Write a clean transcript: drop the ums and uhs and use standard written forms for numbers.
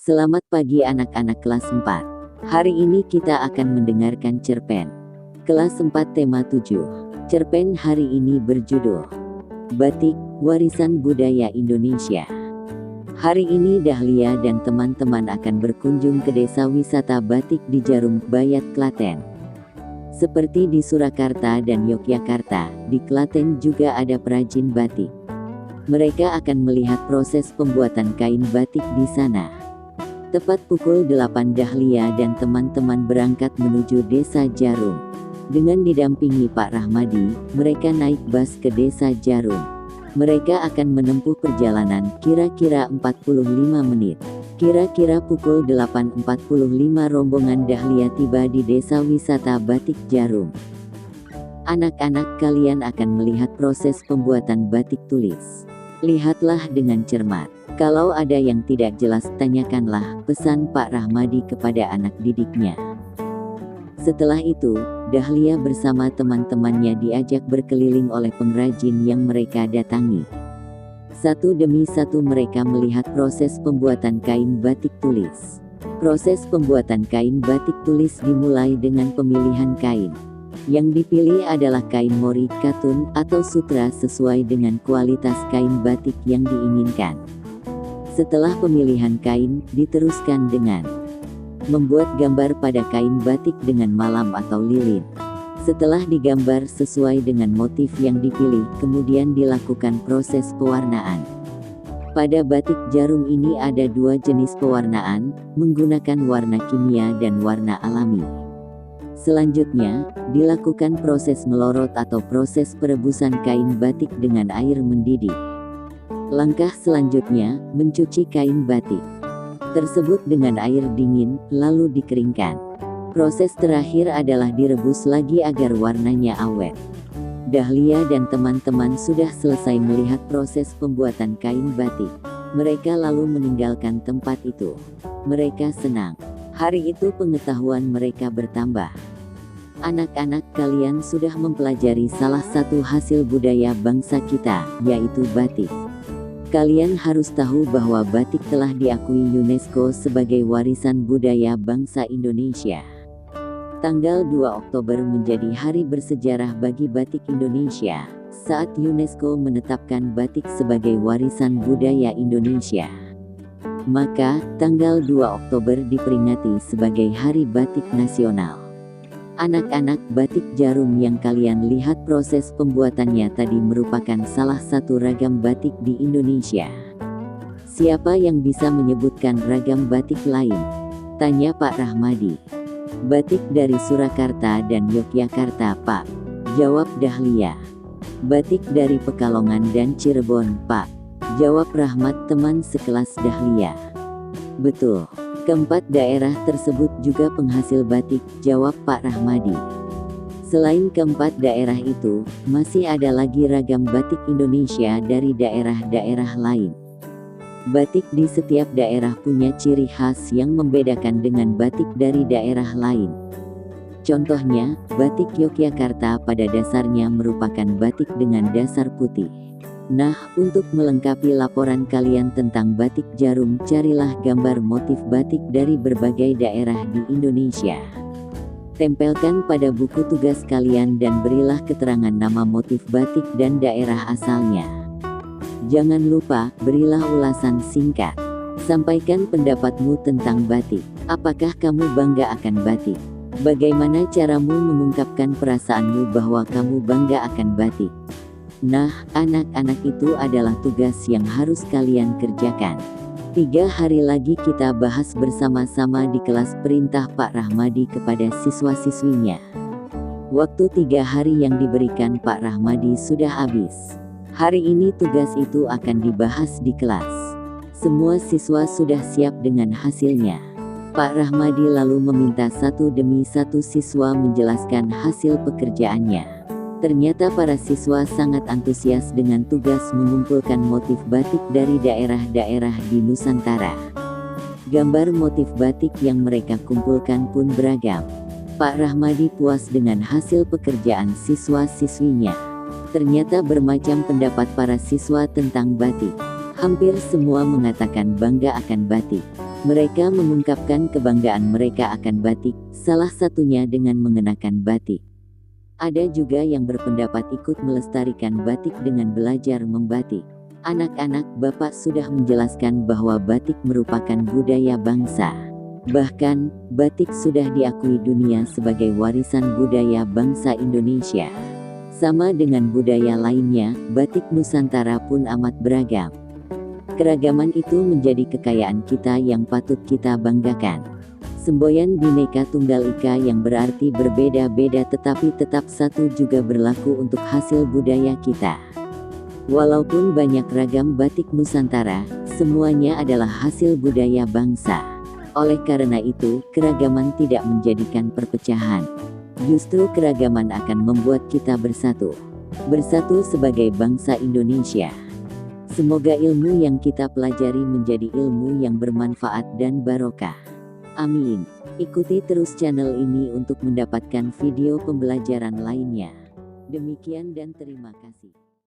Selamat pagi anak-anak kelas 4. Hari ini kita akan mendengarkan cerpen. Kelas 4 tema 7. Cerpen hari ini berjudul Batik, Warisan Budaya Indonesia. Hari ini Dahlia dan teman-teman akan berkunjung ke desa wisata batik di Jarum, Bayat, Klaten. Seperti di Surakarta dan Yogyakarta, di Klaten juga ada perajin batik. Mereka akan melihat proses pembuatan kain batik di sana. Tepat pukul 8 Dahlia dan teman-teman berangkat menuju desa Jarum. Dengan didampingi Pak Rahmadi, mereka naik bus ke desa Jarum. Mereka akan menempuh perjalanan kira-kira 45 menit. Kira-kira pukul 8.45 rombongan Dahlia tiba di desa wisata batik Jarum. Anak-anak, kalian akan melihat proses pembuatan batik tulis. Lihatlah dengan cermat. Kalau ada yang tidak jelas, tanyakanlah, pesan Pak Rahmadi kepada anak didiknya. Setelah itu, Dahlia bersama teman-temannya diajak berkeliling oleh pengrajin yang mereka datangi. Satu demi satu mereka melihat proses pembuatan kain batik tulis. Proses pembuatan kain batik tulis dimulai dengan pemilihan kain. Yang dipilih adalah kain mori, katun, atau sutra sesuai dengan kualitas kain batik yang diinginkan. Setelah pemilihan kain, diteruskan dengan membuat gambar pada kain batik dengan malam atau lilin. Setelah digambar sesuai dengan motif yang dipilih, kemudian dilakukan proses pewarnaan. Pada batik Jarum ini ada dua jenis pewarnaan, menggunakan warna kimia dan warna alami. Selanjutnya, dilakukan proses melorot atau proses perebusan kain batik dengan air mendidih. Langkah selanjutnya, mencuci kain batik tersebut dengan air dingin, lalu dikeringkan. Proses terakhir adalah direbus lagi agar warnanya awet. Dahlia dan teman-teman sudah selesai melihat proses pembuatan kain batik. Mereka lalu meninggalkan tempat itu. Mereka senang. Hari itu pengetahuan mereka bertambah. Anak-anak, kalian sudah mempelajari salah satu hasil budaya bangsa kita, yaitu batik. Kalian harus tahu bahwa batik telah diakui UNESCO sebagai warisan budaya bangsa Indonesia. Tanggal 2 Oktober menjadi hari bersejarah bagi batik Indonesia, saat UNESCO menetapkan batik sebagai warisan budaya Indonesia. Maka, tanggal 2 Oktober diperingati sebagai Hari Batik Nasional. Anak-anak, batik Jarum yang kalian lihat proses pembuatannya tadi merupakan salah satu ragam batik di Indonesia. Siapa yang bisa menyebutkan ragam batik lain? Tanya Pak Rahmadi. Batik dari Surakarta dan Yogyakarta, Pak. Jawab Dahlia. Batik dari Pekalongan dan Cirebon, Pak. Jawab Rahmat, teman sekelas Dahlia. Betul. Keempat daerah tersebut juga penghasil batik, jawab Pak Rahmadi. Selain keempat daerah itu, masih ada lagi ragam batik Indonesia dari daerah-daerah lain. Batik di setiap daerah punya ciri khas yang membedakan dengan batik dari daerah lain. Contohnya, batik Yogyakarta pada dasarnya merupakan batik dengan dasar putih. Nah, untuk melengkapi laporan kalian tentang batik Jarum, carilah gambar motif batik dari berbagai daerah di Indonesia. Tempelkan pada buku tugas kalian dan berilah keterangan nama motif batik dan daerah asalnya. Jangan lupa, berilah ulasan singkat. Sampaikan pendapatmu tentang batik. Apakah kamu bangga akan batik? Bagaimana caramu mengungkapkan perasaanmu bahwa kamu bangga akan batik? Nah, anak-anak, itu adalah tugas yang harus kalian kerjakan. 3 hari lagi kita bahas bersama-sama di kelas, perintah Pak Rahmadi kepada siswa-siswinya. Waktu 3 hari yang diberikan Pak Rahmadi sudah habis. Hari ini tugas itu akan dibahas di kelas. Semua siswa sudah siap dengan hasilnya. Pak Rahmadi lalu meminta satu demi satu siswa menjelaskan hasil pekerjaannya. Ternyata para siswa sangat antusias dengan tugas mengumpulkan motif batik dari daerah-daerah di Nusantara. Gambar motif batik yang mereka kumpulkan pun beragam. Pak Rahmadi puas dengan hasil pekerjaan siswa-siswinya. Ternyata bermacam pendapat para siswa tentang batik. Hampir semua mengatakan bangga akan batik. Mereka mengungkapkan kebanggaan mereka akan batik, salah satunya dengan mengenakan batik. Ada juga yang berpendapat ikut melestarikan batik dengan belajar membatik. Anak-anak, Bapak sudah menjelaskan bahwa batik merupakan budaya bangsa. Bahkan, batik sudah diakui dunia sebagai warisan budaya bangsa Indonesia. Sama dengan budaya lainnya, batik Nusantara pun amat beragam. Keragaman itu menjadi kekayaan kita yang patut kita banggakan. Semboyan Bhinneka Tunggal Ika yang berarti berbeda-beda tetapi tetap satu juga berlaku untuk hasil budaya kita. Walaupun banyak ragam batik Nusantara, semuanya adalah hasil budaya bangsa. Oleh karena itu, keragaman tidak menjadikan perpecahan. Justru keragaman akan membuat kita bersatu. Bersatu sebagai bangsa Indonesia. Semoga ilmu yang kita pelajari menjadi ilmu yang bermanfaat dan barokah. Amin. Ikuti terus channel ini untuk mendapatkan video pembelajaran lainnya. Demikian dan terima kasih.